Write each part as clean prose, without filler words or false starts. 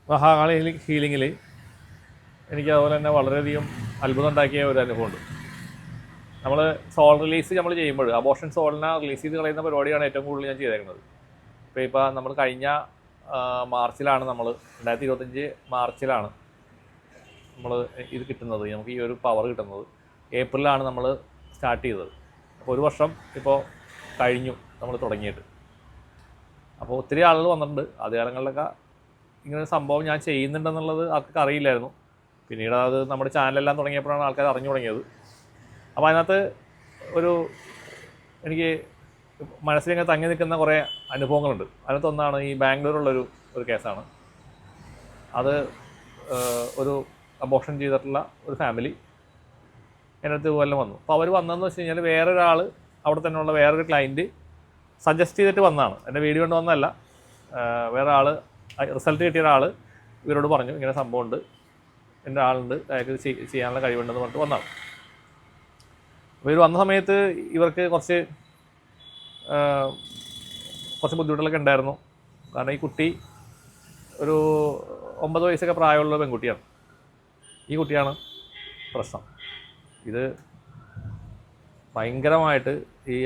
മഹാകാളി ഹീലിങ്ങിൽ എനിക്ക് അതുപോലെ തന്നെ വളരെയധികം അത്ഭുതം ഉണ്ടാക്കിയ ഒരു അനുഭവമുണ്ട്. നമ്മൾ സോൾ റിലീസ് നമ്മൾ ചെയ്യുമ്പോൾ അബോർഷൻ സോളിനെ റിലീസ് ചെയ്ത് കളയുന്ന പരിപാടിയാണ് ഏറ്റവും കൂടുതൽ ഞാൻ ചെയ്തേക്കുന്നത്. ഇപ്പോൾ നമ്മൾ കഴിഞ്ഞ മാർച്ചിലാണ്, നമ്മൾ 2025 മാർച്ചിലാണ് നമ്മൾ ഇത് കിട്ടുന്നത്, നമുക്ക് ഈ ഒരു പവർ കിട്ടുന്നത്. ഏപ്രിലാണ് നമ്മൾ സ്റ്റാർട്ട് ചെയ്തത്. അപ്പോൾ ഒരു വർഷം ഇപ്പോൾ കഴിഞ്ഞു നമ്മൾ തുടങ്ങിയിട്ട്. അപ്പോൾ ഒത്തിരി ആളുകൾ വന്നിട്ടുണ്ട്. ആദ്യകാലങ്ങളിലൊക്കെ ഇങ്ങനെ ഒരു സംഭവം ഞാൻ ചെയ്യുന്നുണ്ടെന്നുള്ളത് ആൾക്കൊക്കെ അറിയില്ലായിരുന്നു. പിന്നീട് അത് നമ്മുടെ ചാനലെല്ലാം തുടങ്ങിയപ്പോഴാണ് ആൾക്കാർ അറിഞ്ഞു തുടങ്ങിയത്. അപ്പോൾ അതിനകത്ത് എനിക്ക് മനസ്സിലിങ്ങനെ തങ്ങി നിൽക്കുന്ന കുറേ അനുഭവങ്ങളുണ്ട്. അതിനകത്തൊന്നാണ് ഈ ബാംഗ്ലൂരുള്ളൊരു കേസാണ്. അത് ഒരു അബോർഷൻ ചെയ്തിട്ടുള്ള ഒരു ഫാമിലി എൻ്റെ അടുത്ത് ഇതുപോലെ വന്നു. അപ്പോൾ അവർ വന്നതെന്ന് വെച്ച് കഴിഞ്ഞാൽ വേറൊരാൾ, അവിടെ തന്നെയുള്ള വേറൊരു ക്ലയൻറ്റ് സജസ്റ്റ് ചെയ്തിട്ട് വന്നതാണ്. എൻ്റെ വീഡിയോ കൊണ്ട് വന്നതല്ല. വേറെ ആൾ, റിസൾട്ട് കിട്ടിയ ഒരാൾ ഇവരോട് പറഞ്ഞു ഇങ്ങനെ സംഭവമുണ്ട്, എൻ്റെ ആളുണ്ട്, അയാൾക്ക് ചെയ്യാനുള്ള കഴിവുണ്ടെന്ന് പറഞ്ഞിട്ട് വന്നതാണ്. അപ്പോൾ ഇവർ വന്ന സമയത്ത് ഇവർക്ക് കുറച്ച് ബുദ്ധിമുട്ടുകളൊക്കെ ഉണ്ടായിരുന്നു. കാരണം ഈ കുട്ടി ഒരു 9 വയസ്സൊക്കെ പ്രായമുള്ള പെൺകുട്ടിയാണ്. ഈ കുട്ടിയാണ് പ്രശ്നം. ഇത് ഭയങ്കരമായിട്ട് ഈ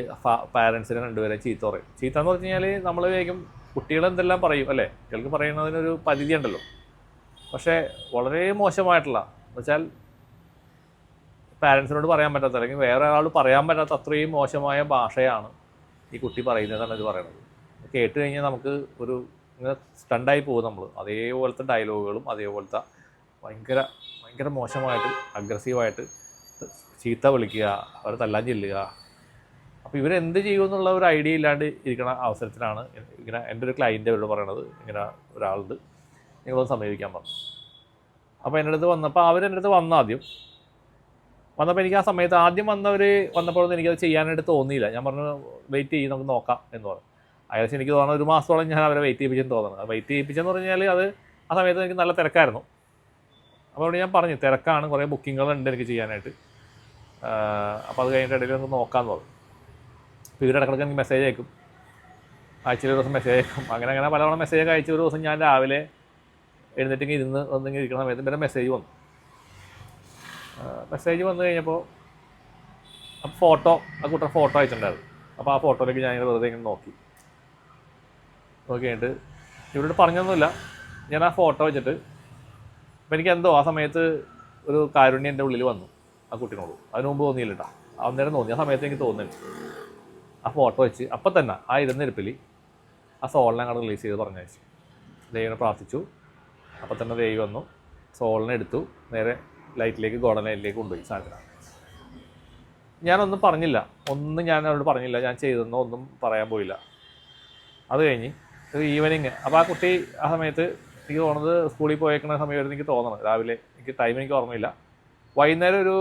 പാരൻസിനെ രണ്ടുപേരെ ചീത്ത പറയും. ചീത്ത എന്ന് പറഞ്ഞു കഴിഞ്ഞാൽ നമ്മൾ വേഗം കുട്ടികളെന്തെല്ലാം പറയും അല്ലേ, കുട്ടികൾക്ക് പറയുന്നതിനൊരു പരിധി ഉണ്ടല്ലോ. പക്ഷേ വളരെ മോശമായിട്ടുള്ള എന്ന് വെച്ചാൽ പാരൻസിനോട് പറയാൻ പറ്റാത്ത, അല്ലെങ്കിൽ വേറെ ആൾ പറയാൻ പറ്റാത്ത അത്രയും മോശമായ ഭാഷയാണ് ഈ കുട്ടി പറയുന്നതെന്നാണ് ഇത് പറയുന്നത്. കേട്ട് കഴിഞ്ഞാൽ നമുക്ക് ഇങ്ങനെ സ്റ്റണ്ടായി പോകും നമ്മൾ. അതേപോലത്തെ ഡയലോഗുകളും അതേപോലത്തെ ഭയങ്കര മോശമായിട്ട് അഗ്രസീവായിട്ട് ചീത്ത വിളിക്കുക, അവരെ തല്ലാൻ ചെല്ലുക. അപ്പോൾ ഇവരെന്ത് ചെയ്യുമെന്നുള്ള ഒരു ഐഡിയ ഇല്ലാണ്ട് ഇരിക്കുന്ന അവസരത്തിലാണ് ഇങ്ങനെ എൻ്റെ ഒരു ക്ലയൻറ്റ് അവരോട് പറയണത്, ഇങ്ങനെ ഒരാളുണ്ട്, നിങ്ങളൊന്ന് സമീപിക്കാൻ പറഞ്ഞു. അപ്പോൾ എൻ്റെ അടുത്ത് വന്നപ്പോൾ അവരെൻ്റെ അടുത്ത് വന്നപ്പോൾ എനിക്ക് ആ സമയത്ത് ആദ്യം വന്നപ്പോഴൊന്നും എനിക്കത് ചെയ്യാനായിട്ട് തോന്നിയില്ല. ഞാൻ പറഞ്ഞു വെയിറ്റ് ചെയ്യും, നമുക്ക് നോക്കാം എന്ന് പറഞ്ഞു. ഏകദേശം എനിക്ക് തോന്നുന്നത് 1 മാസത്തോളം ഞാൻ അവരെ വെയിറ്റ് ചെയ്യിപ്പിച്ചെന്ന് തോന്നുന്നത്. വെയിറ്റ് ചെയ്യിപ്പിച്ചെന്ന് പറഞ്ഞാൽ അത് ആ സമയത്ത് എനിക്ക് നല്ല തിരക്കായിരുന്നു. അപ്പോൾ അവിടെ ഞാൻ പറഞ്ഞു തിരക്കാണ്, കുറേ ബുക്കിങ്ങുകളുണ്ട് എനിക്ക് ചെയ്യാനായിട്ട്. അപ്പോൾ അത് കഴിഞ്ഞിട്ട് ഇടയിൽ നമുക്ക് നോക്കാമെന്ന് പറഞ്ഞു. അപ്പോൾ ഇടക്കിടക്ക് എനിക്ക് മെസ്സേജ് അയക്കും, ആഴ്ചയിൽ ഒരു ദിവസം മെസ്സേജ് അയക്കും. അങ്ങനെ പലവണ്ണം മെസ്സേജ് അയച്ച ഒരു ദിവസം ഞാൻ രാവിലെ എഴുന്നേറ്റ് ഒന്നിങ്ങനെ ഇരിക്കുന്ന സമയത്ത് പിന്നെ മെസ്സേജ് വന്നു കഴിഞ്ഞപ്പോൾ ആ കൂട്ടർ ഫോട്ടോ അയച്ചിട്ടുണ്ടായിരുന്നു. അപ്പോൾ ആ ഫോട്ടോയിലേക്ക് ഞാൻ വെറുതെ ഇങ്ങനെ നോക്കി കഴിഞ്ഞിട്ട് ഇവരോട് പറഞ്ഞൊന്നുമില്ല. ഞാൻ ആ ഫോട്ടോ വെച്ചിട്ട് അപ്പോൾ എനിക്കെന്തോ ആ സമയത്ത് ഒരു കാരുണ്യം എൻ്റെ ഉള്ളിൽ വന്നു ആ കുട്ടീനോട്. അതിന് മുമ്പ് തോന്നിയില്ല കേട്ടോ, അന്നേരം തോന്നി. ആ സമയത്ത് എനിക്ക് തോന്നുന്നുണ്ട്. ആ ഫോട്ടോ വെച്ച് അപ്പം തന്നെ ആ ഇരുന്നിരിപ്പിൽ ആ സോളിനെ അങ്ങോട്ട് റിലീസ് ചെയ്ത് പറഞ്ഞയച്ചു. ദൈവനെ പ്രാർത്ഥിച്ചു. അപ്പം തന്നെ ദൈവം വന്നു, സോളിനെ എടുത്തു, നേരെ ലൈറ്റിലേക്ക്, ഗോൾഡൻ ലൈറ്റിലേക്ക് കൊണ്ടുപോയി സാധനം. ഞാനൊന്നും പറഞ്ഞില്ല, ഞാൻ അവരോട് പറഞ്ഞില്ല, ഞാൻ ചെയ്തെന്നോ ഒന്നും പറയാൻ പോയില്ല. അത് കഴിഞ്ഞ് ഒരു ഈവനിങ്, അപ്പോൾ ആ കുട്ടി ആ സമയത്ത് എനിക്ക് തോന്നുന്നത് സ്കൂളിൽ പോയേക്കുന്ന സമയമായിരുന്നു എനിക്ക് തോന്നണം. രാവിലെ എനിക്ക് ടൈം എനിക്ക് ഓർമ്മയില്ല. വൈകുന്നേരം ഒരു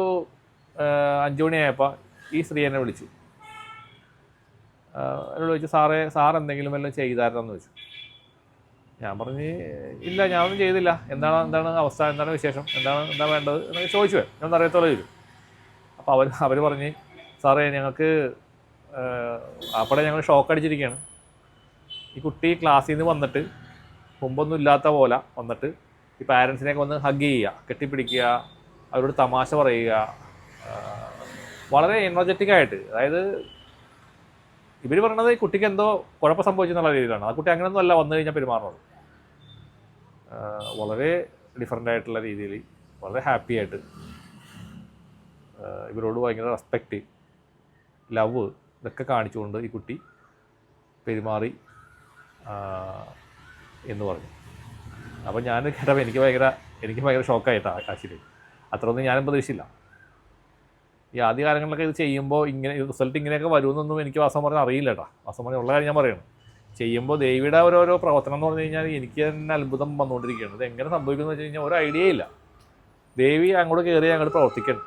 5 മണിയായപ്പോൾ ഈ സ്ത്രീ എന്നെ വിളിച്ചു. എന്നോട് ചോദിച്ചു, സാർ എന്തെങ്കിലും വല്ലതും ചെയ്തായിരുന്നെന്ന് ചോദിച്ചു. ഞാൻ പറഞ്ഞ് ഇല്ല, ഞാനൊന്നും ചെയ്തില്ല. എന്താണ് അവസ്ഥ, എന്താണ് വിശേഷം, എന്താ വേണ്ടത് എന്നൊക്കെ ചോദിച്ചു. ഞാൻ അറിയത്തോളം ചോദിച്ചു. അപ്പോൾ അവർ പറഞ്ഞ് സാറേ ഞങ്ങൾക്ക് അവിടെ ഞങ്ങൾ ഷോക്ക് അടിച്ചിരിക്കുകയാണ്. ഈ കുട്ടി ക്ലാസ്സിൽ നിന്ന് വന്നിട്ട് മുമ്പൊന്നും ഇല്ലാത്ത പോലെ വന്നിട്ട് ഈ പാരൻസിനെയൊക്കെ വന്ന് ഹഗ് ചെയ്യുക, കെട്ടിപ്പിടിക്കുക, അവരോട് തമാശ പറയുക, വളരെ എനർജറ്റിക്കായിട്ട്. അതായത് ഇവർ പറയണത് ഈ കുട്ടിക്ക് എന്തോ കുഴപ്പം സംഭവിച്ചെന്നുള്ള രീതിയിലാണ്. ആ കുട്ടി അങ്ങനെയൊന്നും അല്ല വന്നു കഴിഞ്ഞാൽ പെരുമാറുന്നത്. വളരെ ഡിഫറൻ്റ് ആയിട്ടുള്ള രീതിയിൽ, വളരെ ഹാപ്പി ആയിട്ട്, ഇവരോട് ഭയങ്കര റെസ്പെക്റ്റ്, ലവ് ഇതൊക്കെ കാണിച്ചുകൊണ്ട് ഈ കുട്ടി പെരുമാറി എന്ന് പറഞ്ഞു. അപ്പോൾ ഞാൻ കേട്ടപ്പോൾ എനിക്ക് ഭയങ്കര ഷോക്കായിട്ടാണ് ആക്ച്വലി. അത്രയൊന്നും ഞാനും പ്രതീക്ഷിച്ചില്ല. ഈ ആദ്യ കാലങ്ങളിലൊക്കെ ഇത് ചെയ്യുമ്പോൾ ഇങ്ങനെ റിസൾട്ട് ഇങ്ങനെയൊക്കെ വരുമെന്നൊന്നും എനിക്ക് വാസം പറഞ്ഞാൽ അറിയില്ല കേട്ടോ. വാസം പറഞ്ഞ ഉള്ള കാര്യം ഞാൻ പറയണം. ചെയ്യുമ്പോൾ ദേവിയുടെ ഓരോരോ പ്രവർത്തനം എന്ന് പറഞ്ഞു കഴിഞ്ഞാൽ എനിക്ക് തന്നെ അത്ഭുതം വന്നുകൊണ്ടിരിക്കുകയാണ്. ഇത് എങ്ങനെ സംഭവിക്കുമെന്ന് വെച്ച് കഴിഞ്ഞാൽ ഒരു ഐഡിയ ഇല്ല. ദേവി അങ്ങോട്ട് കയറി അങ്ങോട്ട് പ്രവർത്തിക്കണം.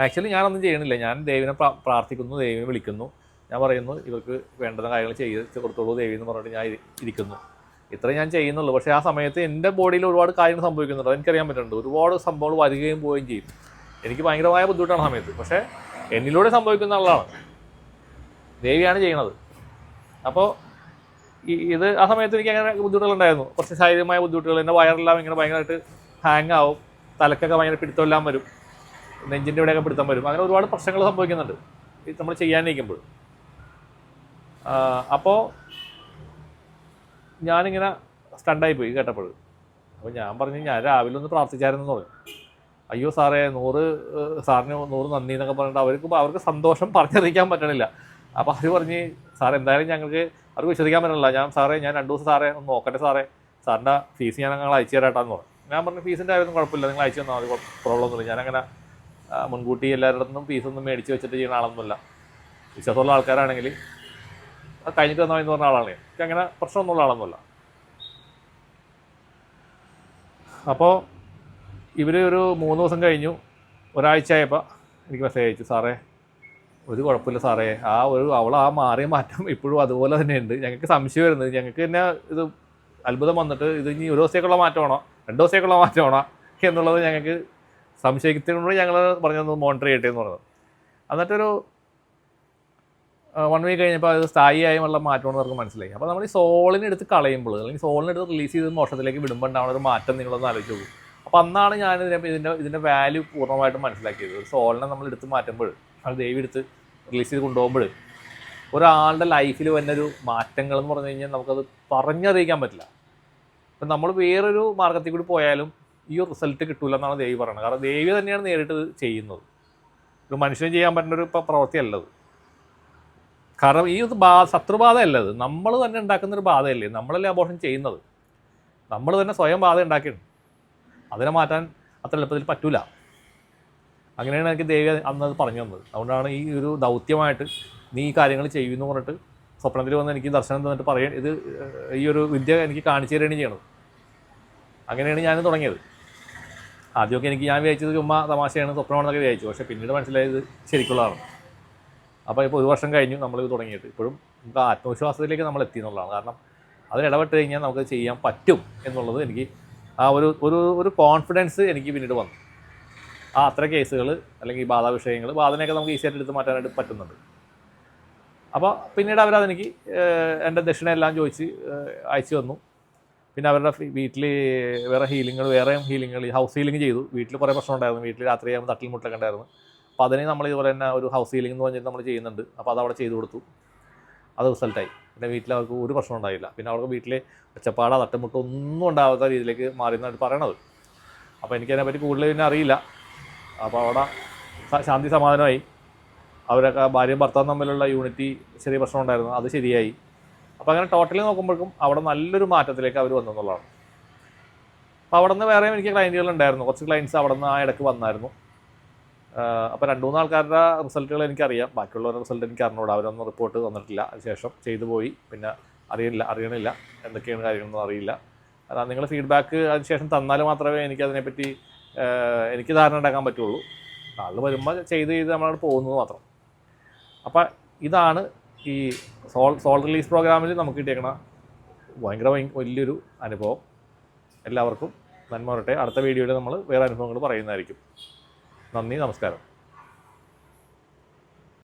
ആക്ച്വലി ഞാനൊന്നും ചെയ്യണില്ല. ഞാൻ ദേവിനെ പ്രാർത്ഥിക്കുന്നു, ദേവിനെ വിളിക്കുന്നു, ഞാൻ പറയുന്നു ഇവർക്ക് വേണ്ടുന്ന കാര്യങ്ങൾ ചെയ്ത് കൊടുത്തോളൂ ദേവി എന്ന് പറഞ്ഞിട്ട് ഞാൻ ഇരിക്കുന്നു. ഇത്രയും ഞാൻ ചെയ്യുന്നുള്ളൂ. പക്ഷേ ആ സമയത്ത് എൻ്റെ ബോഡിയിൽ ഒരുപാട് കാര്യങ്ങൾ സംഭവിക്കുന്നുണ്ട്. അതെനിക്കറിയാൻ പറ്റുന്നുണ്ട്. ഒരുപാട് സംഭവങ്ങൾ വരികയും പോവുകയും ചെയ്യും. എനിക്ക് ഭയങ്കരമായ ബുദ്ധിമുട്ടാണ് സമയത്ത്. പക്ഷേ എന്നിലൂടെ സംഭവിക്കുന്ന ആളാണ്, ദേവിയാണ് ചെയ്യണത്. അപ്പോൾ ഇത് ആ സമയത്ത് എനിക്ക് അങ്ങനെ ബുദ്ധിമുട്ടുകളുണ്ടായിരുന്നു, കുറച്ച് ശാരീരികമായ ബുദ്ധിമുട്ടുകൾ. എൻ്റെ വയറെല്ലാം ഇങ്ങനെ ഭയങ്കരമായിട്ട് ഹാങ് ആവും, തലക്കൊക്കെ ഭയങ്കര പിടുത്തമെല്ലാം വരും, നെഞ്ചിൻ്റെ ഇവിടെയൊക്കെ പിടുത്തം വരും, അങ്ങനെ ഒരുപാട് പ്രശ്നങ്ങൾ സംഭവിക്കുന്നുണ്ട് ഇത് നമ്മൾ ചെയ്യാനിരിക്കുമ്പോൾ. അപ്പോൾ ഞാനിങ്ങനെ സ്റ്റണ്ടായി പോയി കേട്ടപ്പോൾ. അപ്പോൾ ഞാൻ പറഞ്ഞു ഞാൻ രാവിലെ ഒന്ന് പ്രാർത്ഥിച്ചായിരുന്നു പറഞ്ഞു. അയ്യോ സാറേ 100 സാറിന് 100 നന്ദി എന്നൊക്കെ പറഞ്ഞിട്ട് അവർക്ക് സന്തോഷം പറഞ്ഞറിയിക്കാൻ പറ്റണില്ല. അപ്പോൾ അവർ പറഞ്ഞ് സാർ എന്തായാലും ഞങ്ങൾക്ക് അവർക്ക് വിശ്വസിക്കാൻ പറ്റണില്ല. ഞാൻ 2 ദിവസം സാറേ ഒന്ന് നോക്കട്ടെ സാറേ, സാറിൻ്റെ ഫീസ് ഞാൻ ഞങ്ങൾ അയച്ചു തരാട്ടാന്ന് പറഞ്ഞു. ഞാൻ പറഞ്ഞു ഫീസിൻ്റെ കാര്യമൊന്നും കുഴപ്പമില്ല, നിങ്ങൾ അയച്ചു തന്നാൽ മതി, പ്രോബ്ലം ഒന്നുമില്ല. ഞാനങ്ങനെ മുൻകൂട്ടി എല്ലാവരുടെ നിന്നും ഫീസൊന്നും മേടിച്ച് വെച്ചിട്ട് ചെയ്യുന്ന ആളൊന്നുമില്ല. വിശ്വാസമുള്ള ആൾക്കാരാണെങ്കിൽ അത് കഴിഞ്ഞിട്ട് തന്നാൽ എന്ന് പറഞ്ഞ ആളാണ്. എനിക്ക് അങ്ങനെ പ്രശ്നമൊന്നുമുള്ള ആളൊന്നുമില്ല. അപ്പോൾ ഇവർ ഒരു 3 ദിവസം കഴിഞ്ഞു, ഒരാഴ്ച ആയപ്പോൾ എനിക്ക് മെസ്സേജ് അയച്ചു, സാറേ ഒരു കുഴപ്പമില്ല സാറേ, അവൾ മാറിയ മാറ്റം ഇപ്പോഴും അതുപോലെ തന്നെയുണ്ട്. ഞങ്ങൾക്ക് സംശയം വരുന്നത്, ഞങ്ങൾക്ക് തന്നെ ഇത് അത്ഭുതം വന്നിട്ട് ഇത് ഇനി 1 ദിവസത്തേക്കുള്ള മാറ്റമാണോ 2 ദിവസത്തേക്കുള്ള മാറ്റമാണോ എന്നുള്ളത് ഞങ്ങൾക്ക് സംശയിക്കുന്നതുകൊണ്ട് ഞങ്ങൾ പറഞ്ഞൊന്ന് മോണിറ്റർ ചെയ്യട്ടെ എന്ന് പറഞ്ഞത്. എന്നിട്ടൊരു 1 വീക്ക് കഴിഞ്ഞപ്പോൾ അത് സ്ഥായിയായുള്ള മാറ്റമാണെന്ന് അവർക്ക് മനസ്സിലായി. അപ്പോൾ നമ്മൾ ഈ സോളിനെ എടുത്ത് കളയുമ്പോൾ അല്ലെങ്കിൽ സോളിനെ എടുത്ത് റിലീസ് ചെയ്ത് മോഷണത്തിലേക്ക് വിടുമ്പോൾ ഉണ്ടാവുന്ന ഒരു മാറ്റം നിങ്ങളൊന്ന് ആലോചിച്ച് പോകും. അപ്പോൾ അന്നാണ് ഞാൻ ഇതിൻ്റെ വാല്യൂ പൂർണ്ണമായിട്ടും മനസ്സിലാക്കിയത്. ഒരു സോളിനെ നമ്മൾ എടുത്ത് മാറ്റുമ്പോൾ, അത് ദേവി എടുത്ത് റിലീസ് ചെയ്ത് കൊണ്ടുപോകുമ്പോൾ ഒരാളുടെ ലൈഫിൽ വന്നൊരു മാറ്റങ്ങൾ എന്ന് പറഞ്ഞു കഴിഞ്ഞാൽ നമുക്കത് പറഞ്ഞറിയിക്കാൻ പറ്റില്ല. ഇപ്പം നമ്മൾ വേറൊരു മാർഗത്തിൽ കൂടി പോയാലും ഈ ഒരു റിസൾട്ട് കിട്ടില്ല എന്നാണ് ദേവി പറയുന്നത്. കാരണം ദേവി തന്നെയാണ് നേരിട്ട് ചെയ്യുന്നത്, ഒരു മനുഷ്യന് ചെയ്യാൻ പറ്റുന്നൊരു പ്രവൃത്തിയല്ലത്. കാരണം ഈ ശത്രുബാധയല്ലത്, നമ്മൾ തന്നെ ഉണ്ടാക്കുന്നൊരു ബാധയല്ലേ, നമ്മളല്ലേ അബോർഷൻ ചെയ്യുന്നത്, നമ്മൾ തന്നെ സ്വയം ബാധ ഉണ്ടാക്കിയിട്ടുണ്ട്. അതിനെ മാറ്റാൻ അത്ര എളുപ്പത്തിൽ പറ്റൂല. അങ്ങനെയാണ് എനിക്ക് ദേവി അന്നത് പറഞ്ഞു തന്നത്. അതുകൊണ്ടാണ് ഈ ഒരു ദൗത്യമായിട്ട് നീ ഈ കാര്യങ്ങൾ ചെയ്യുമെന്ന് പറഞ്ഞിട്ട് സ്വപ്നത്തിൽ വന്ന് എനിക്ക് ദർശനം തന്നിട്ട് പറയാൻ ഇത് ഈ ഒരു വിദ്യ എനിക്ക് കാണിച്ചു തരികയാണ് ചെയ്യണത്. അങ്ങനെയാണ് ഞാൻ തുടങ്ങിയത്. ആദ്യമൊക്കെ ഞാൻ വിചാരിച്ചത് ചുമ്മാ തമാശയാണ്, സ്വപ്നമാണെന്നൊക്കെ വിചാരിച്ചു. പക്ഷേ പിന്നീട് മനസ്സിലായത് ശരിക്കുള്ളതാണ്. അപ്പോൾ ഇപ്പോൾ 1 വർഷം കഴിഞ്ഞു നമ്മളിത് തുടങ്ങിയിട്ട്. ഇപ്പോഴും നമുക്ക് ആത്മവിശ്വാസത്തിലേക്ക് നമ്മൾ എത്തി എന്നുള്ളതാണ്. കാരണം അതിൽ ഇടപെട്ട് കഴിഞ്ഞാൽ നമുക്ക് ചെയ്യാൻ പറ്റും എന്നുള്ളത് എനിക്ക് ആ ഒരു കോൺഫിഡൻസ് എനിക്ക് പിന്നീട് വന്നു. അത്ര കേസുകൾ അല്ലെങ്കിൽ ബാധാ വിഷയങ്ങൾ, ബാധനയൊക്കെ നമുക്ക് ഈസിയായിട്ട് എടുത്ത് മാറ്റാനായിട്ട് പറ്റുന്നുണ്ട്. അപ്പോൾ പിന്നീട് അവരതെനിക്ക് എൻ്റെ ദക്ഷിണയെല്ലാം ചോദിച്ച് അയച്ചു തന്നു. പിന്നെ അവരുടെ വീട്ടിൽ വേറെയും ഹീലിങ്ങുകൾ ഹൗസ് ഹീലിംഗ് ചെയ്തു. വീട്ടിൽ കുറേ പ്രശ്നം ഉണ്ടായിരുന്നു, വീട്ടിൽ രാത്രി ആകുമ്പോൾ തട്ടിൽ മുട്ടൊക്കെ ഉണ്ടായിരുന്നു. അപ്പോൾ അതിന് നമ്മൾ ഇതുപോലെ തന്നെ ഒരു ഹൗസ് ഹീലിംഗ് എന്ന് പറഞ്ഞിട്ട് നമ്മൾ ചെയ്യുന്നുണ്ട്. അപ്പോൾ അതവിടെ ചെയ്തു കൊടുത്തു, അത് റിസൾട്ടായി. പിന്നെ വീട്ടിൽ അവർക്ക് ഒരു പ്രശ്നം ഉണ്ടായില്ല. പിന്നെ അവർക്ക് വീട്ടിൽ ഒച്ചപ്പാടോ തട്ടുമുട്ടോ ഒന്നും ഉണ്ടാവാത്ത രീതിയിലേക്ക് മാറിയെന്നാണ് പറയണത്. അപ്പോൾ എനിക്കതിനെപ്പറ്റി കൂടുതൽ പിന്നെ അറിയില്ല. അപ്പോൾ അവിടെ ശാന്തി സമാധാനമായി. അവരൊക്കെ ഭാര്യയും ഭർത്താവും തമ്മിലുള്ള യൂണിറ്റി ചെറിയ പ്രശ്നം ഉണ്ടായിരുന്നു, അത് ശരിയായി. അപ്പോൾ അങ്ങനെ ടോട്ടലി നോക്കുമ്പോഴേക്കും അവിടെ നല്ലൊരു മാറ്റത്തിലേക്ക് അവർ വന്നെന്നുള്ളതാണ്. അപ്പോൾ അവിടെ നിന്ന് വേറെയും എനിക്ക് ക്ലയൻറ്റുകളുണ്ടായിരുന്നു, കുറച്ച് ക്ലയൻറ്റ്സ് അവിടെ നിന്ന് ആ ഇടയ്ക്ക് വന്നായിരുന്നു. അപ്പോൾ 2-3 ആൾക്കാരുടെ റിസൾട്ടുകൾ എനിക്കറിയാം, ബാക്കിയുള്ളവരുടെ റിസൾട്ട് എനിക്ക് അറിഞ്ഞൂടാ. അവരൊന്നും റിപ്പോർട്ട് തന്നിട്ടില്ല. അതിനുശേഷം ചെയ്തു പോയി. പിന്നെ അറിയണില്ല എന്തൊക്കെയാണ് കാര്യങ്ങളൊന്നും അറിയില്ല. കാരണം നിങ്ങൾ ഫീഡ്ബാക്ക് അതിനുശേഷം തന്നാൽ മാത്രമേ എനിക്കതിനെപ്പറ്റി എനിക്ക് ധാരണ ഉണ്ടാക്കാൻ പറ്റുള്ളൂ. ആൾ വരുമ്പോൾ ചെയ്ത് നമ്മളവിടെ പോകുന്നത് മാത്രം. അപ്പം ഇതാണ് ഈ സോൾ റിലീസ് പ്രോഗ്രാമിൽ നമുക്ക് കിട്ടിയേക്കണ ഭയങ്കര വലിയൊരു അനുഭവം. എല്ലാവർക്കും നന്മ വരട്ടെ. അടുത്ത വീഡിയോയിൽ നമ്മൾ വേറെ അനുഭവങ്ങൾ പറയുന്നതായിരിക്കും. നന്ദി, നമസ്കാരം.